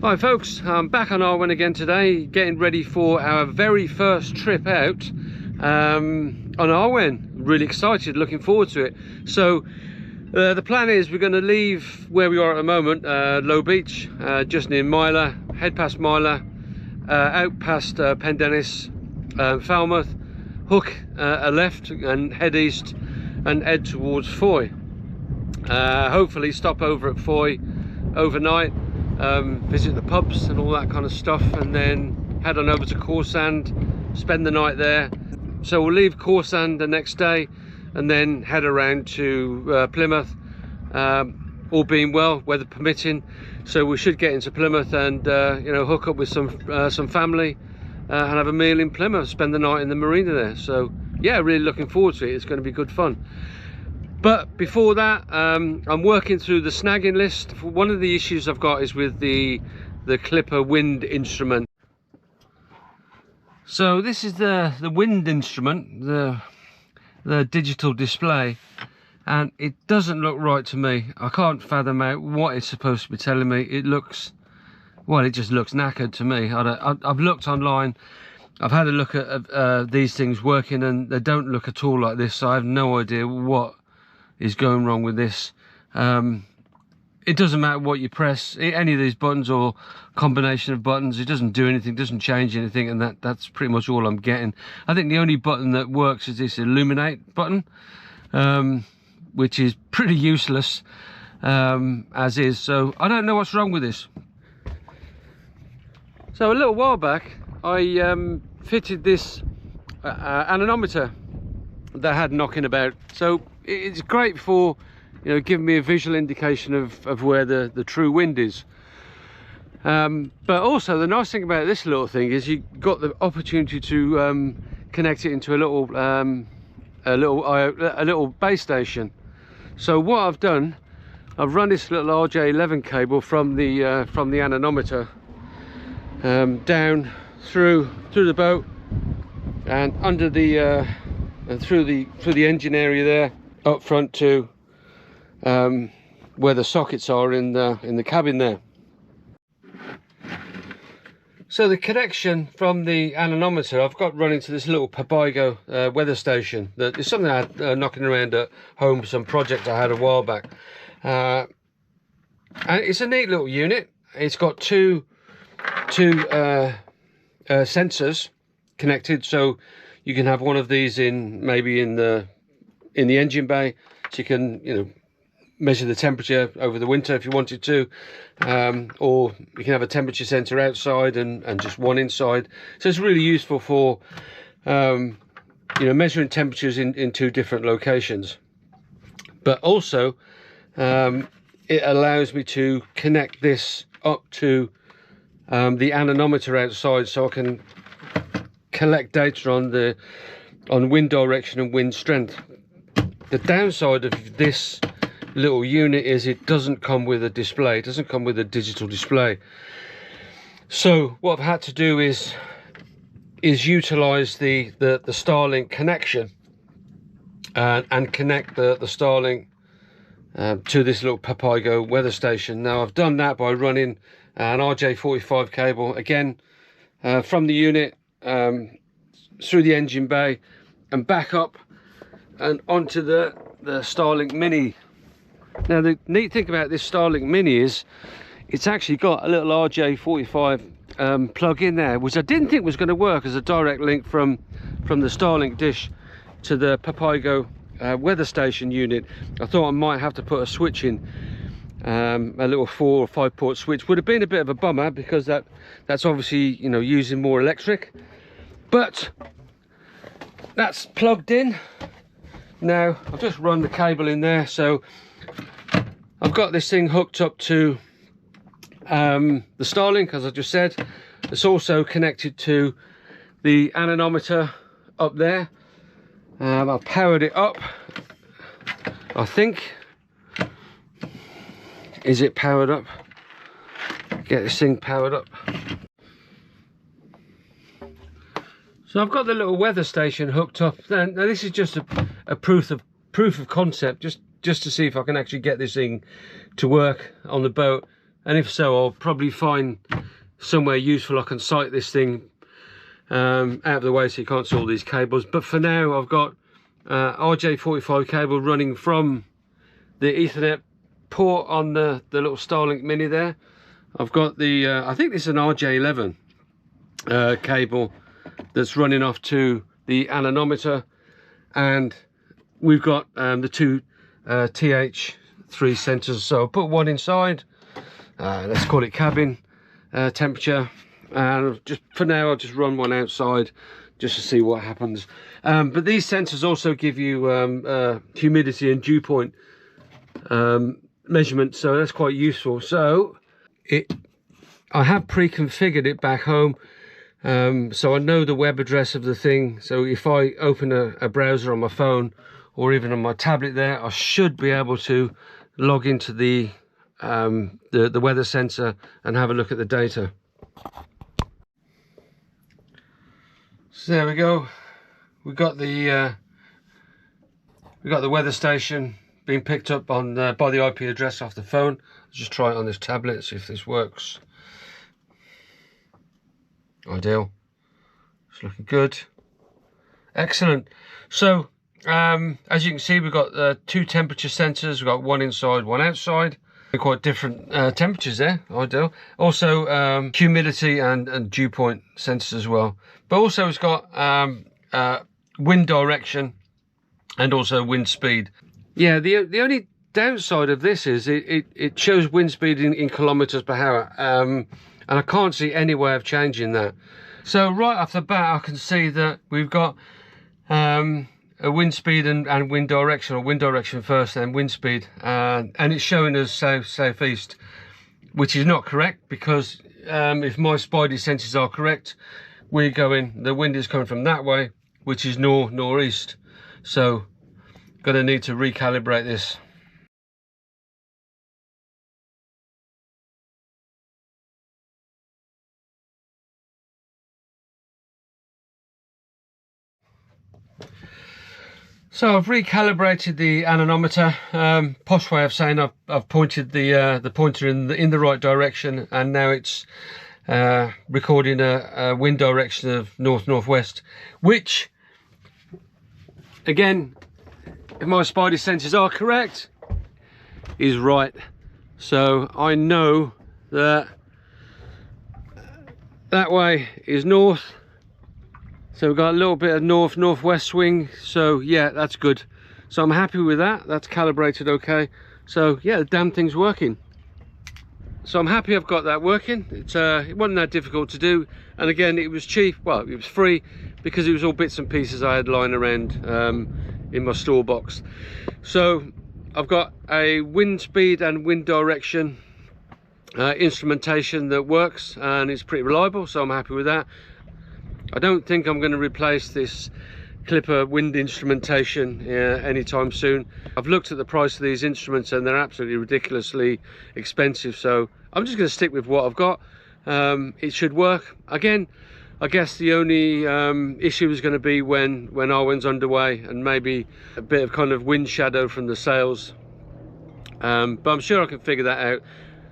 Hi folks, I'm back on Arwen again today, getting ready for our very first trip out on Arwen. Really excited, looking forward to it. So the plan is we're going to leave where we are at the moment, Low Beach, just near Myla, head past Myla, out past Pendennis, Falmouth, hook a left and head east and head towards Foy. Hopefully stop over at Foy overnight, visit the pubs and all that kind of stuff, and then head on over to Cawsand, spend the night there. So we'll leave Cawsand the next day and then head around to Plymouth, all being well, weather permitting. So we should get into Plymouth and you know, hook up with some family and have a meal in Plymouth, spend the night in the marina there. So yeah, really looking forward to it. It's going to be good fun. But before that, I'm working through the snagging list. One of the issues I've got is with the Clipper wind instrument. So this is the wind instrument, the digital display, and it doesn't look right to me. I can't fathom out what it's supposed to be telling me. It looks, well, it just looks knackered to me. I've looked online. I've had a look at these things working, and they don't look at all like this. So I have no idea what is going wrong with this. It doesn't matter what you press, any of these buttons or combination of buttons, it doesn't do anything, doesn't change anything, and that's pretty much all I'm getting. I think the only button that works is this illuminate button, which is pretty useless as is. So I don't know what's wrong with this. So a little while back I fitted this anemometer that I had knocking about. So it's great for, you know, giving me a visual indication of where the true wind is. But also the nice thing about this little thing is you got the opportunity to connect it into a little base station. So what I've done, I've run this little RJ11 cable from the anemometer down through the boat and under the and through the engine area there, up front to where the sockets are in the cabin there. So the connection from the anemometer I've got running to this little Papago weather station. That is something I had knocking around at home for some project I had a while back. And it's a neat little unit. It's got two sensors connected, so you can have one of these maybe in the engine bay, so you can, you know, measure the temperature over the winter if you wanted to, or you can have a temperature sensor outside and just one inside. So it's really useful for you know, measuring temperatures in two different locations. But also it allows me to connect this up to the anemometer outside, so I can collect data on wind direction and wind strength. The downside of this little unit is it doesn't come with a display. It doesn't come with a digital display. So what I've had to do is utilize the Starlink connection and connect the Starlink to this little Papago weather station. Now I've done that by running an RJ45 cable again from the unit through the engine bay and back up and onto the Starlink Mini. Now the neat thing about this Starlink Mini is it's actually got a little RJ45 plug in there, which I didn't think was going to work as a direct link from the Starlink dish to the Papago weather station unit. I thought I might have to put a switch in, a little 4 or 5 port switch. Would have been a bit of a bummer because that's obviously, you know, using more electric, but that's plugged in. Now I've just run the cable in there, so I've got this thing hooked up to the Starlink, as I just said. It's also connected to the anemometer up there. I've powered it up, I think. Is it powered up? Get this thing powered up. So I've got the little weather station hooked up. Now this is just a proof of concept, just to see if I can actually get this thing to work on the boat. And if so, I'll probably find somewhere useful I can sight this thing out of the way so you can't see all these cables. But for now I've got RJ45 cable running from the Ethernet port on the little Starlink Mini there. I've got the I think this is an RJ11 cable that's running off to the anemometer, and we've got the two TH3 sensors. So I'll put one inside, let's call it cabin temperature, and just for now I'll just run one outside just to see what happens. But these sensors also give you humidity and dew point measurement, so that's quite useful. So I have pre-configured it back home, so I know the web address of the thing. So if I open a browser on my phone or even on my tablet there, I should be able to log into the weather sensor and have a look at the data. So there we go. We've got the weather station being picked up on by the IP address off the phone. Let's just try it on this tablet, see if this works. Ideal. It's looking good. Excellent. So as you can see, we've got two temperature sensors. We've got one inside, one outside. Quite different temperatures there. Ideal. Also humidity and dew point sensors as well. But also it's got wind direction and also wind speed. Yeah, the only downside of this is it shows wind speed in kilometers per hour, and I can't see any way of changing that. So right off the bat I can see that we've got a wind speed and wind direction, or wind direction first then wind speed, and it's showing us southeast, which is not correct, because if my Spidey senses are correct, the wind is coming from that way, which is northeast. So gonna need to recalibrate this. So I've recalibrated the anemometer. Posh way of saying I've pointed the pointer in the right direction, and now it's recording a wind direction of northwest, which again, if my Spidey senses are correct, is right. So I know that that way is north. So we've got a little bit of northwest swing. So yeah, that's good. So I'm happy with that. That's calibrated okay. So yeah, the damn thing's working. So I'm happy I've got that working. It wasn't that difficult to do, and again, it was cheap. Well, it was free because it was all bits and pieces I had lying around in my store box. So I've got a wind speed and wind direction instrumentation that works, and it's pretty reliable, so I'm happy with that. I don't think I'm going to replace this Clipper wind instrumentation anytime soon. I've looked at the price of these instruments and they're absolutely ridiculously expensive, so I'm just going to stick with what I've got. It should work. Again, I guess the only issue is going to be when Arwen's underway, and maybe a bit of kind of wind shadow from the sails, but I'm sure I can figure that out.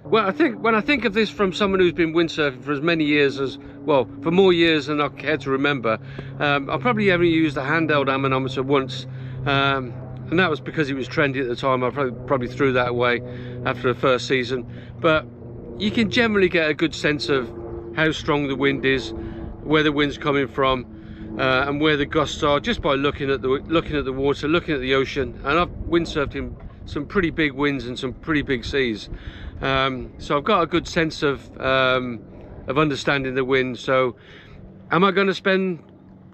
Well, I think when I think of this from someone who's been windsurfing for as many years as, well, for more years than I care to remember, I probably only used a handheld anemometer once, and that was because it was trendy at the time. I probably threw that away after the first season. But you can generally get a good sense of how strong the wind is, where the wind's coming from, and where the gusts are, just by looking at the water, looking at the ocean. And I've windsurfed in some pretty big winds and some pretty big seas. So I've got a good sense of understanding the wind. So am I going to spend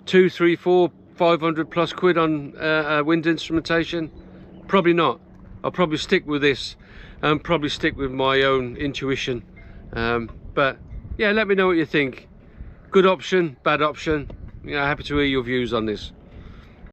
200, 300, 400, 500 plus quid on wind instrumentation? Probably not. I'll probably stick with this and probably stick with my own intuition. But yeah, let me know what you think. Good option, bad option. Happy to hear your views on this.